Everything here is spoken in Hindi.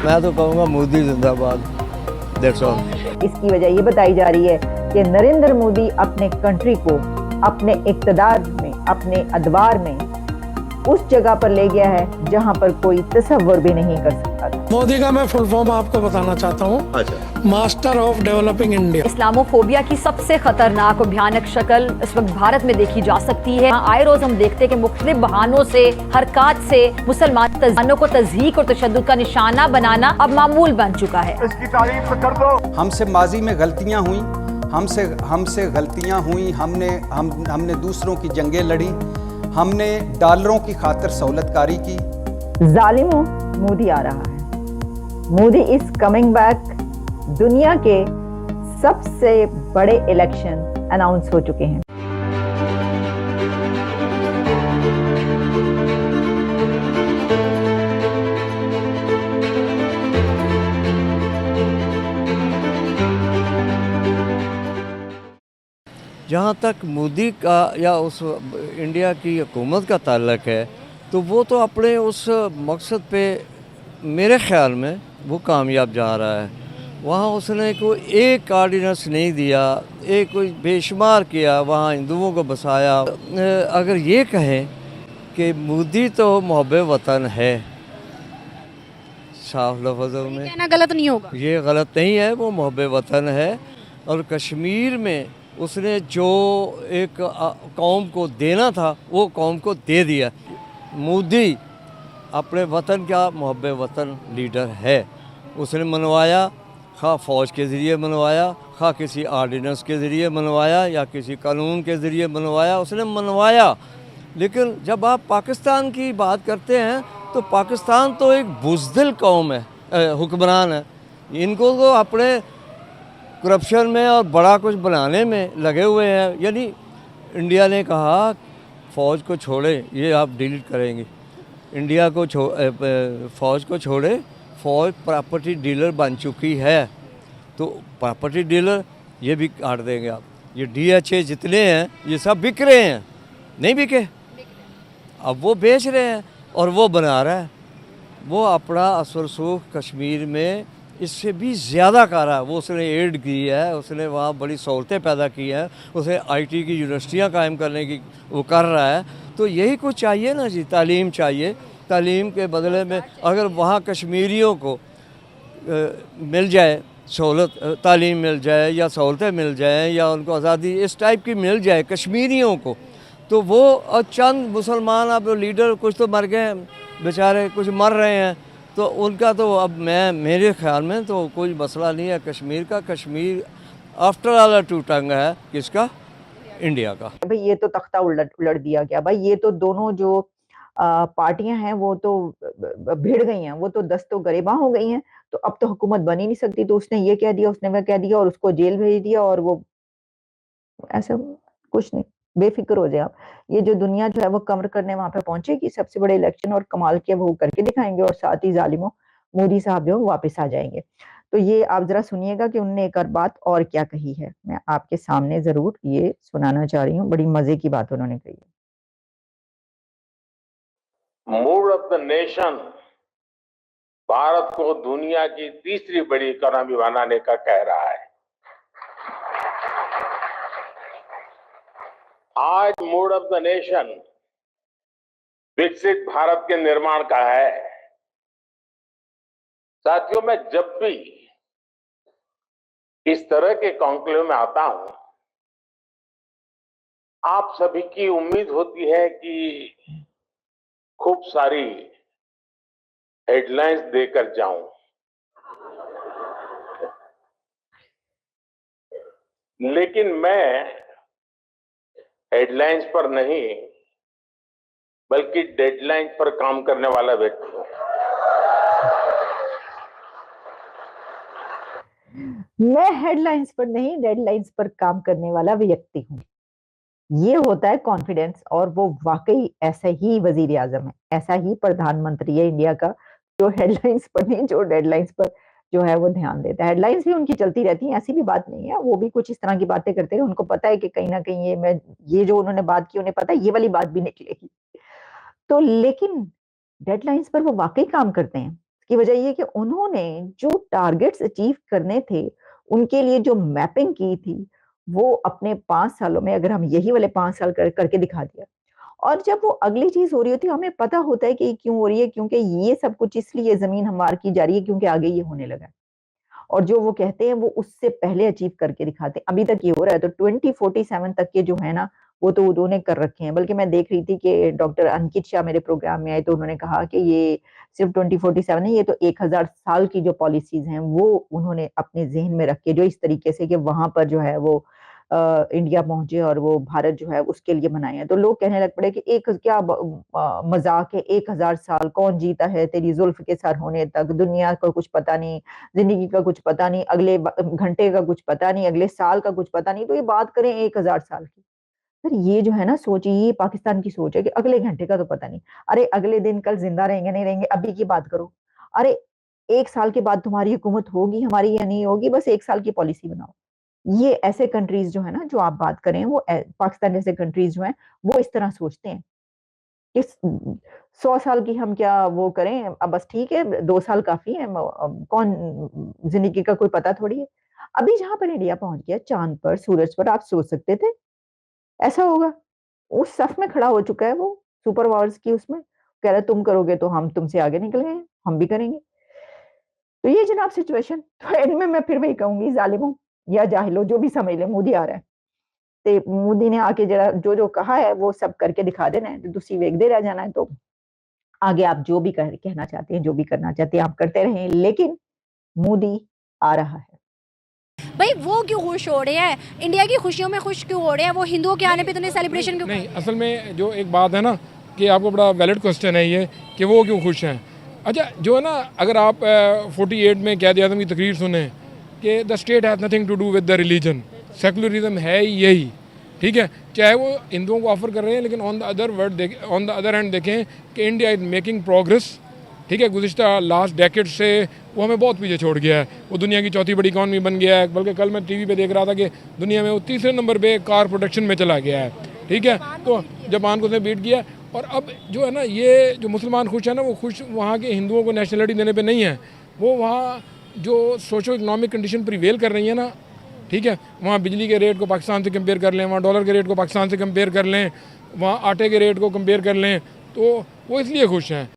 मैं तो कहूँगा मोदी जिंदाबाद, दैट्स ऑल। इसकी वजह ये बताई जा रही है कि नरेंद्र मोदी अपने कंट्री को अपने इक़्तिदार में, अपने अदवार में उस जगह पर ले गया है जहां पर कोई तसव्वुर भी नहीं कर सकता था। मोदी का मैं फुल फॉर्म आपको बताना चाहता हूँ। अच्छा। Master of developing India. Islamophobia की सबसे खतरनाक और भयानक शक्ल इस वक्त भारत में देखी जा सकती है। आए रोज हम देखते हैं कि मुख्तलिफ बहानों से, हरकत से मुसलमानों को तज़हीक और तशद्दुद का निशाना बनाना अब मामूल बन चुका है। इसकी तारीफ कर दो। हमसे माजी में गलतियां हुई, हमसे गलतियां हुई, हमने दूसरों की जंगें लड़ी, हमने डॉलरों की खातिर सहूलतकारी की। जालिमों, मोदी आ रहा है। Modi is coming back. दुनिया के सबसे बड़े इलेक्शन अनाउंस हो चुके हैं। जहाँ तक मोदी का या उस इंडिया की हुकूमत का ताल्लुक है, तो वो तो अपने उस मकसद पे मेरे ख़्याल में वो कामयाब जा रहा है। वहाँ उसने कोई एक ऑर्डिनेंस नहीं दिया, एक कोई बेशुमार किया, वहाँ हिंदुओं को बसाया। अगर ये कहें कि मोदी तो मुहब्बे वतन है, साफ लफ्ज़ों में कहना गलत नहीं होगा, ये गलत नहीं है, वो मुहब्बे वतन है। और कश्मीर में उसने जो एक कौम को देना था वो कौम को दे दिया। मोदी अपने वतन का मुहब्बे वतन लीडर है। उसने मनवाया, खा फ़ौज के ज़रिए मनवाया, खा किसी आर्डिनेंस के ज़रिए मनवाया या किसी कानून के ज़रिए मनवाया, उसने मनवाया। लेकिन जब आप पाकिस्तान की बात करते हैं तो पाकिस्तान तो एक बुज़दिल कौम है, हुक्मरान है। इनको तो अपने करप्शन में और बड़ा कुछ बनाने में लगे हुए हैं। यानी इंडिया ने कहा फ़ौज को छोड़े, ये आप डिलीट करेंगे, इंडिया को फ़ौज को छोड़े, फ़ौज प्रॉपर्टी डीलर बन चुकी है, तो प्रॉपर्टी डीलर ये भी काट देंगे आप। ये DHA जितने हैं ये सब बिक रहे हैं, नहीं बिके, अब वो बेच रहे हैं और वो बना रहा है। वो अपना असर सूख कश्मीर में इससे भी ज़्यादा कर रहा है। वो उसने एड की है, उसने वहाँ बड़ी सहूलतें पैदा की हैं, उसे IT की यूनिवर्सिटियाँ कायम करने की वो कर रहा है। तो यही कुछ चाहिए ना जी, तालीम चाहिए। तालीम के बदले में अगर वहाँ कश्मीरियों को मिल जाए सहूलत, तालीम मिल जाए या सहूलतें मिल जाएँ या उनको आज़ादी इस टाइप की मिल जाए कश्मीरियों को, तो वो चंद मुसलमान अब लीडर कुछ तो मर गए बेचारे, कुछ मर रहे हैं, तो उनका तो अब मेरे ख्याल में तो कोई मसला नहीं है कश्मीर का। कश्मीर आफ्टर ऑल टू टंग है किसका? इंडिया का। भाई ये तो तख्ता उलट दिया गया। भाई ये तो दोनों जो पार्टियां हैं वो तो भिड़ गई हैं, वो तो दस्तो गरेबां हो गई हैं। तो अब तो हुकूमत बन ही नहीं सकती। तो उसने ये कह दिया, उसने वह कह दिया और उसको जेल भेज दिया। और वो ऐसा कुछ नहीं, बेफिक्र हो जाए आप। ये जो दुनिया जो है वो कमर करने वहां पे पहुंचेगी। सबसे बड़े इलेक्शन और कमाल के वो करके दिखाएंगे और साथ ही जालिमों मोदी साहब जो वापस आ जाएंगे। तो ये आप जरा सुनिएगा कि उनने एक और बात और क्या कही है। मैं आपके सामने जरूर ये सुनाना चाह रही हूँ, बड़ी मजे की बात उन्होंने कही है। Mood off the nation Bharat को दुनिया की तीसरी बड़ी इकोनॉमी बनाने का कह रहा है। आज मूड ऑफ द नेशन विकसित भारत के निर्माण का है। साथियों, मैं जब भी इस तरह के कॉन्क्लेव में आता हूं, आप सभी की उम्मीद होती है कि खूब सारी हेडलाइंस देकर जाऊं, लेकिन मैं हेडलाइंस पर नहीं बल्कि डेडलाइंस पर काम करने वाला व्यक्ति हूं। मैं हेडलाइंस पर नहीं, डेडलाइंस पर काम करने वाला व्यक्ति हूँ। ये होता है कॉन्फिडेंस। और वो वाकई ऐसा ही वजीर आजम है, ऐसा ही प्रधानमंत्री है इंडिया का, जो हेडलाइंस पर नहीं, जो डेडलाइंस पर जो है वो ध्यान देता है। हेडलाइंस भी उनकी चलती रहती हैं, ऐसी भी बात नहीं है। वो भी कुछ इस तरह की बातें करते हैं। उनको पता है कि कहीं ना कहीं ये जो उन्होंने बात की, उन्हें पता है ये वाली बात भी निकलेगी। तो लेकिन डेडलाइंस पर वो वाकई काम करते हैं। की वजह ये कि उन्होंने जो टारगेट्स अचीव करने थे, उनके लिए जो मैपिंग की थी, वो अपने 5 सालों में अगर हम यही वाले 5 साल करके दिखा दिया। और जब वो अगली चीज़ हो रही होती है, हमें पता होता है कि ये क्यों हो रही है, क्योंकि ये सब कुछ इसलिए ज़मीन हमवार की जा रही है क्योंकि आगे ये होने लगा है। और जो वो कहते हैं वो उससे पहले अचीव करके दिखाते हैं। अभी तक ये हो रहा है तो 2047 तक के जो है ना, वो तो उन्होंने कर रखे हैं। बल्कि मैं देख रही थी कि डॉक्टर अंकित शाह मेरे प्रोग्राम में आए तो उन्होंने कहा कि ये सिर्फ़ 2047 नहीं, ये तो 1000 साल की जो पॉलिसीज़ हैं वो उन्होंने अपने ज़हन में रख के जो इस तरीके से कि वहाँ पर जो है वो इंडिया पहुँचे और वो भारत जो है उसके लिए बनाए हैं। तो लोग कहने लग पड़े कि एक क्या मज़ाक है, 1000 साल कौन जीता है तेरी ज़ुल्फ़ के सर होने तक, दुनिया का कुछ पता नहीं, ज़िंदगी का कुछ पता नहीं, अगले घंटे का कुछ पता नहीं, अगले साल का कुछ पता नहीं, तो ये बात करें 1000 साल की। सर ये जो है ना सोच, ये पाकिस्तान की सोच है कि अगले घंटे का तो पता नहीं। अरे अगले दिन कल ज़िंदा रहेंगे, नहीं रहेंगे, अभी की बात करो। अरे 1 साल के बाद तुम्हारी हुकूमत होगी हमारी या नहीं होगी, बस 1 साल की पॉलिसी बनाओ। ये ऐसे कंट्रीज़ जो है ना, जो आप बात कर रहे हैं, वो पाकिस्तान जैसे कंट्रीज़ जो हैं, वो इस तरह सोचते हैं। इस 100 साल की हम क्या वो करें, अब बस ठीक है 2 साल काफ़ी है, कौन ज़िंदगी का कोई पता थोड़ी है। अभी जहाँ पर इंडिया पहुँच गया चाँद पर, सूरज पर, आप सोच सकते थे ऐसा होगा? उस सफ में खड़ा हो चुका है वो, सुपर पावर्स की उसमें, कह रहा है तुम करोगे तो हम तुमसे आगे निकल गए हैं, हम भी करेंगे। तो ये जनाब सिचुएशन, तो एंड में मैं फिर वही कहूँगी ज़ालिमों या जाहिलो जो भी समझ लें, मोदी आ रहा है। ते मोदी ने आके जरा जो-जो कहा है वो सब करके दिखा देना है, तो तुसी वेखदे रह जाना है, तो आगे आप जो भी कहना चाहते हैं, जो भी करना चाहते हैं आप करते रहें, लेकिन मोदी आ रहा है। भाई वो क्यों खुश हो रहे हैं, इंडिया की खुशियों में खुश क्यों हो रहे हैं, वो हिंदुओं के आने पे तो नहीं सेलिब्रेशन क्यों नहीं, असल में जो एक बात है ना कि आपको बड़ा वैलिड क्वेश्चन है ये कि वो क्यों खुश हैं। अच्छा, जो है ना, अगर आप 48 में क़ायद आज़म की तकरीर सुने कि the state has nothing to do with the religion, secularism है यही, ठीक है, चाहे वो हिंदुओं को ऑफर कर रहे हैं, लेकिन ऑन द अदर हैंड देखें कि इंडिया इज़ मेकिंग प्रोग्रेस, ठीक है, गुज़िश्ता लास्ट डेकेड से वो हमें बहुत पीछे छोड़ गया है। वो दुनिया की चौथी बड़ी इकॉनमी बन गया है, बल्कि कल मैं टीवी पे देख रहा था कि दुनिया में वो तीसरे नंबर पे कार प्रोडक्शन में चला गया है, ठीक है, तो जापान को उसने बीट किया। और अब जो है ना, ये जो मुसलमान खुश है ना, वो खुश वहाँ के हिंदुओं को नेशनलिटी देने पर नहीं है, वो वहाँ जो सोशो इकनॉमिक कंडीशन प्रिवेल कर रही है ना, ठीक है, वहाँ बिजली के रेट को पाकिस्तान से कंपेयर कर लें, वहाँ डॉलर के रेट को पाकिस्तान से कंपेयर कर लें, वहाँ आटे के रेट को कंपेयर कर लें, तो वो इसलिए खुश हैं।